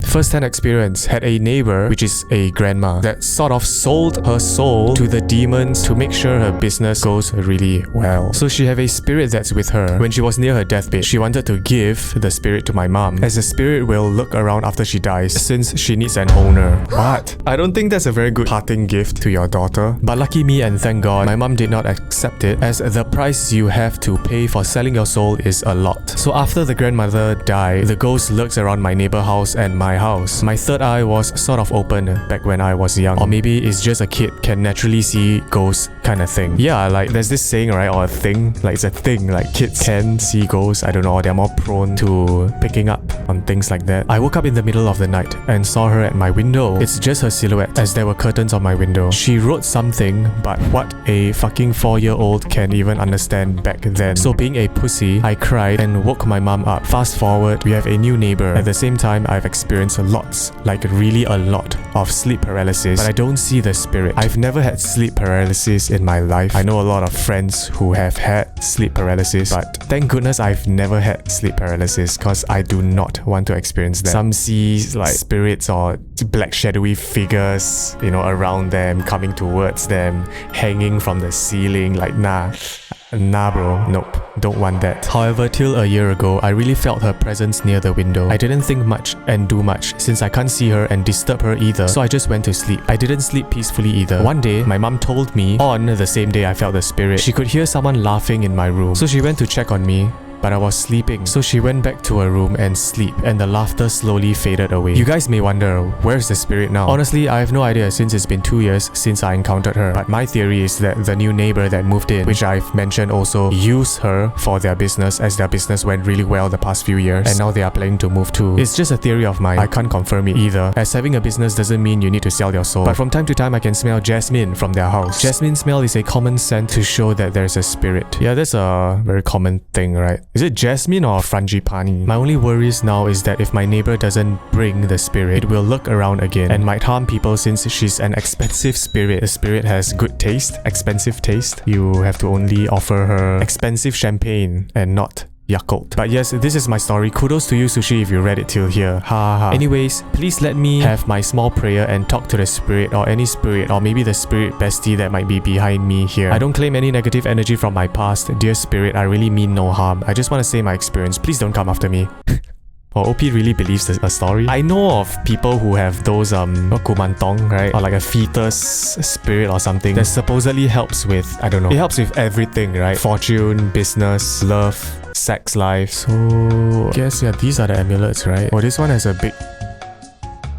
First-hand experience, had a neighbor, which is a grandma, that sort of sold her soul to the demons to make sure her business goes really well. So she have a spirit that's with her. When she was near her deathbed, she wanted to give the spirit to my mom, as the spirit will look around after she dies since she needs an owner. What? I don't think that's a very good parting gift to your daughter. But lucky me and thank God, my mom did not accept it, as the price you have to pay for selling your soul is a lot. So after the grandmother died, the ghost lurks around my neighbor house and my house. My third eye was sort of open back when I was young, or maybe it's just a kid can naturally see ghosts kind of thing. Yeah, like there's this saying, right, or a thing, like it's a thing, like kids can see ghosts, I don't know, they're more prone to picking up on things like that. I woke up in the middle of the night and saw her at my window. It's just her silhouette, as there were curtains on my window. She wrote something, but what a fucking 4-year-old can even understand back then. So being a pussy, I cried and woke my mom up. Fast forward, we have a new neighbor. At the same time, I've experienced lots, like really a lot, of sleep paralysis, but I don't see the spirit. I've never had sleep paralysis in my life. I know a lot of friends who have had sleep paralysis, but thank goodness I've never had sleep paralysis, because I do not want to experience that. Some see like spirits or black shadowy figures, you know, around them, coming towards them, hanging from the ceiling, like nah bro, nope, don't want that. However, till a year ago, I really felt her presence near the window. I didn't think much and do much, since I can't see her and disturb her either, so I just went to sleep. I didn't sleep peacefully either. One day, my mom told me, on the same day I felt the spirit, she could hear someone laughing in my room. So she went to check on me, but I was sleeping. So she went back to her room and sleep, and the laughter slowly faded away. You guys may wonder, where's the spirit now? Honestly, I have no idea, since it's been 2 years since I encountered her. But my theory is that the new neighbor that moved in, which I've mentioned also, used her for their business, as their business went really well the past few years, and now they are planning to move too. It's just a theory of mine. I can't confirm it either, as having a business doesn't mean you need to sell your soul. But from time to time, I can smell jasmine from their house. Jasmine smell is a common scent to show that there's a spirit. Yeah, that's a very common thing, right? Is it jasmine or frangipani? My only worries now is that if my neighbor doesn't bring the spirit, it will look around again and might harm people, since she's an expensive spirit. The spirit has good taste, expensive taste. You have to only offer her expensive champagne and not Yakult. But yes, this is my story. Kudos to you, Sushii, if you read it till here. Ha ha. Anyways, please let me have my small prayer and talk to the spirit, or any spirit, or maybe the spirit bestie that might be behind me here. I don't claim any negative energy from my past. Dear spirit, I really mean no harm. I just want to say my experience. Please don't come after me. Or OP really believes a story. I know of people who have those kumantong, right? Or like a fetus spirit or something that supposedly helps with, I don't know, it helps with everything, right? Fortune, business, love, sex life. So I guess yeah, these are the amulets, right? Oh, this one has a big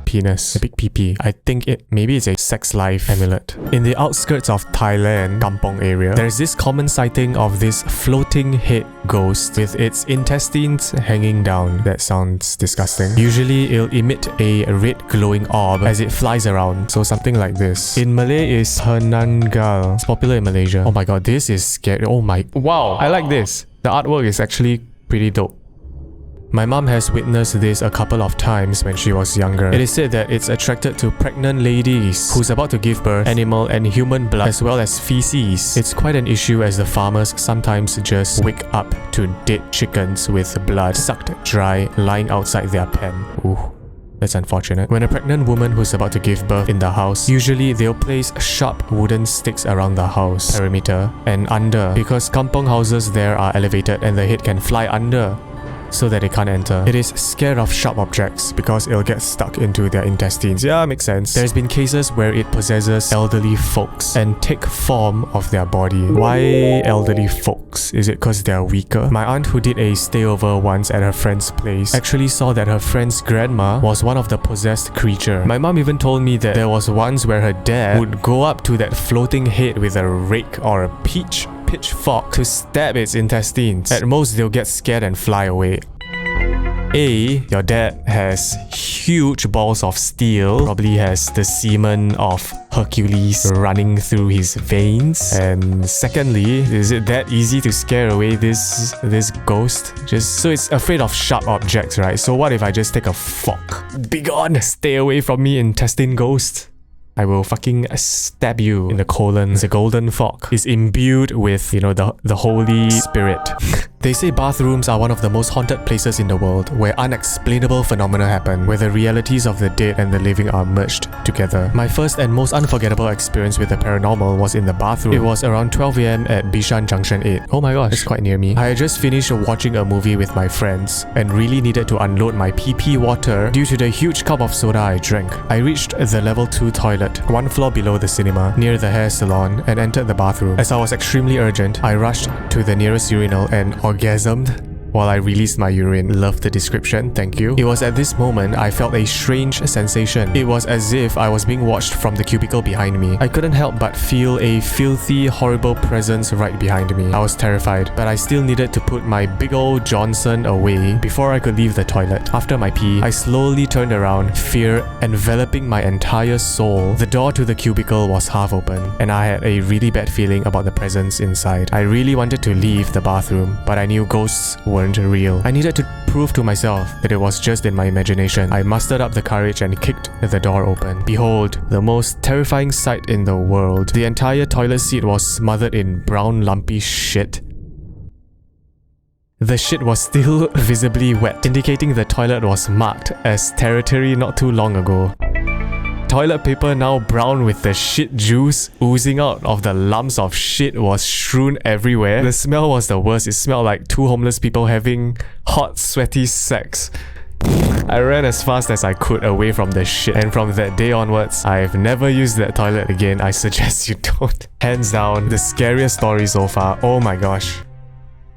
penis, a big PP. I think maybe it's a sex life amulet. In the outskirts of Thailand, Kampong area, there's this common sighting of this floating head ghost with its intestines hanging down. That sounds disgusting. Usually it'll emit a red glowing orb as it flies around, so something like this. In Malay is Henangal. It's popular in Malaysia. Oh my god, this is scary. Oh my, wow, I like this. The artwork is actually pretty dope. My mom has witnessed this a couple of times when she was younger. It is said that it's attracted to pregnant ladies who's about to give birth, animal and human blood, as well as feces. It's quite an issue, as the farmers sometimes just wake up to dead chickens with blood sucked dry lying outside their pen. Ooh. That's unfortunate. When a pregnant woman who's about to give birth in the house, usually they'll place sharp wooden sticks around the house perimeter and under, because kampong houses there are elevated and the head can fly under, so that it can't enter. It is scared of sharp objects because it'll get stuck into their intestines. Yeah, makes sense. There's been cases where it possesses elderly folks and take form of their body. Why elderly folks? Is it because they're weaker? My aunt, who did a stayover once at her friend's place, actually saw that her friend's grandma was one of the possessed creature. My mom even told me that there was once where her dad would go up to that floating head with a rake or a pitchfork to stab its intestines. At most, they'll get scared and fly away. A, your dad has huge balls of steel, probably has the semen of Hercules running through his veins. And secondly, is it that easy to scare away this ghost? Just so it's afraid of sharp objects, right? So what if I just take a fork? Begone! Stay away from me, intestine ghost. I will fucking stab you in the colon. The golden fork is imbued with, you know, the Holy Spirit. They say bathrooms are one of the most haunted places in the world, where unexplainable phenomena happen, where the realities of the dead and the living are merged together. My first and most unforgettable experience with the paranormal was in the bathroom. It was around 12 AM at Bishan Junction 8. Oh my gosh, it's quite near me. I had just finished watching a movie with my friends and really needed to unload my PP water due to the huge cup of soda I drank. I reached the level 2 toilet, one floor below the cinema, near the hair salon, and entered the bathroom. As I was extremely urgent, I rushed to the nearest urinal and orgasmed while I released my urine. Love the description, thank you. It was at this moment I felt a strange sensation. It was as if I was being watched from the cubicle behind me. I couldn't help but feel a filthy, horrible presence right behind me. I was terrified, but I still needed to put my big old Johnson away before I could leave the toilet. After my pee, I slowly turned around, fear enveloping my entire soul. The door to the cubicle was half open, and I had a really bad feeling about the presence inside. I really wanted to leave the bathroom, but I knew ghosts weren't real. I needed to prove to myself that it was just in my imagination. I mustered up the courage and kicked the door open. Behold, the most terrifying sight in the world. The entire toilet seat was smothered in brown lumpy shit. The shit was still visibly wet, indicating the toilet was marked as territory not too long ago. Toilet paper, now brown with the shit juice oozing out of the lumps of shit, was strewn everywhere. The smell was the worst. It smelled like two homeless people having hot, sweaty sex. I ran as fast as I could away from the shit, and from that day onwards, I've never used that toilet again. I suggest you don't. Hands down, the scariest story so far. Oh my gosh.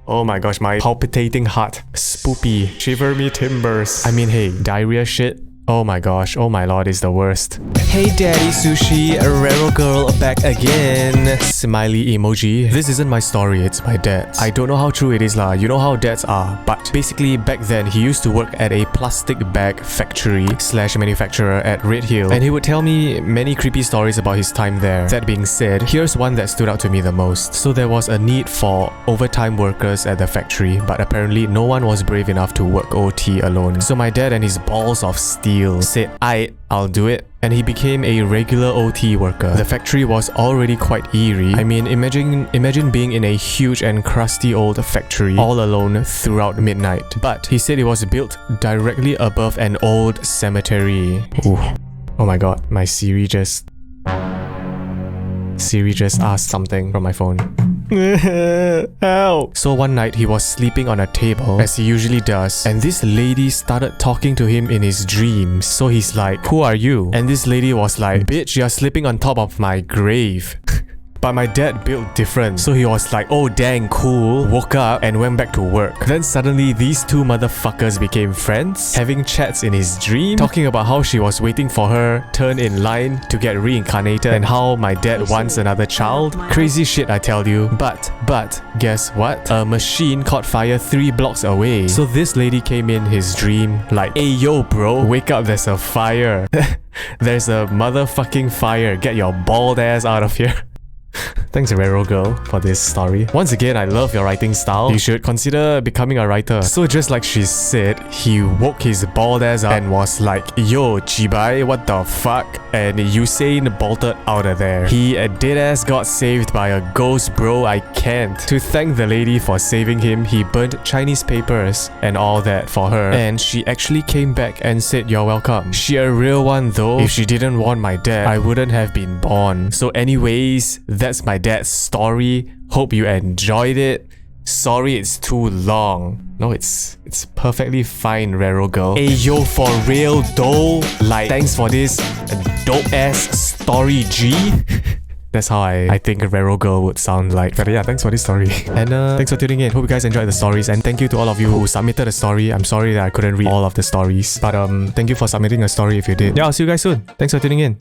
Oh my gosh, my palpitating heart. Spoopy. Shiver me timbers. I mean, hey, diarrhea shit? Oh my gosh, oh my lord, is the worst. Hey daddy Sushii, a Rero girl back again. Smiley emoji. This isn't my story, it's my dad's. I don't know how true it is lah, you know how dads are. But basically back then, he used to work at a plastic bag factory / manufacturer at Red Hill, and he would tell me many creepy stories about his time there. That being said, here's one that stood out to me the most. So there was a need for overtime workers at the factory, but apparently no one was brave enough to work OT alone. So my dad and his balls of steel said, I'll do it. And he became a regular OT worker. The factory was already quite eerie. I mean, imagine being in a huge and crusty old factory all alone throughout midnight. But he said it was built directly above an old cemetery. Ooh. Oh my god, my Siri just asked something from my phone. Help! So one night he was sleeping on a table, as he usually does, and this lady started talking to him in his dreams. So he's like, who are you? And this lady was like, bitch, you're sleeping on top of my grave. But my dad built different, so he was like, oh dang, cool, woke up and went back to work. Then suddenly these two motherfuckers became friends, having chats in his dream, talking about how she was waiting for her turn in line to get reincarnated and how my dad wants another child. Crazy shit, I tell you. But guess what? A machine caught fire 3 blocks away. So this lady came in his dream like, hey yo bro, wake up, there's a fire. There's a motherfucking fire, get your bald ass out of here. Thanks Rero Girl for this story. Once again, I love your writing style. You should consider becoming a writer. So just like she said, he woke his bald ass up and was like, yo, Chibai, what the fuck? And Usain bolted out of there. He deadass got saved by a ghost, bro, I can't. To thank the lady for saving him, he burnt Chinese papers and all that for her. And she actually came back and said, you're welcome. She a real one though. If she didn't want my dad, I wouldn't have been born. So anyways, that's my dad's story. Hope you enjoyed it. Sorry it's too long. No, it's perfectly fine, Rero Girl. Hey yo, for real though, like, thanks for this dope ass story, G. That's how I think a Rero Girl would sound like. But yeah, thanks for this story. And thanks for tuning in. Hope you guys enjoyed the stories. And thank you to all of you who submitted a story. I'm sorry that I couldn't read all of the stories. But thank you for submitting a story if you did. Yeah, I'll see you guys soon. Thanks for tuning in.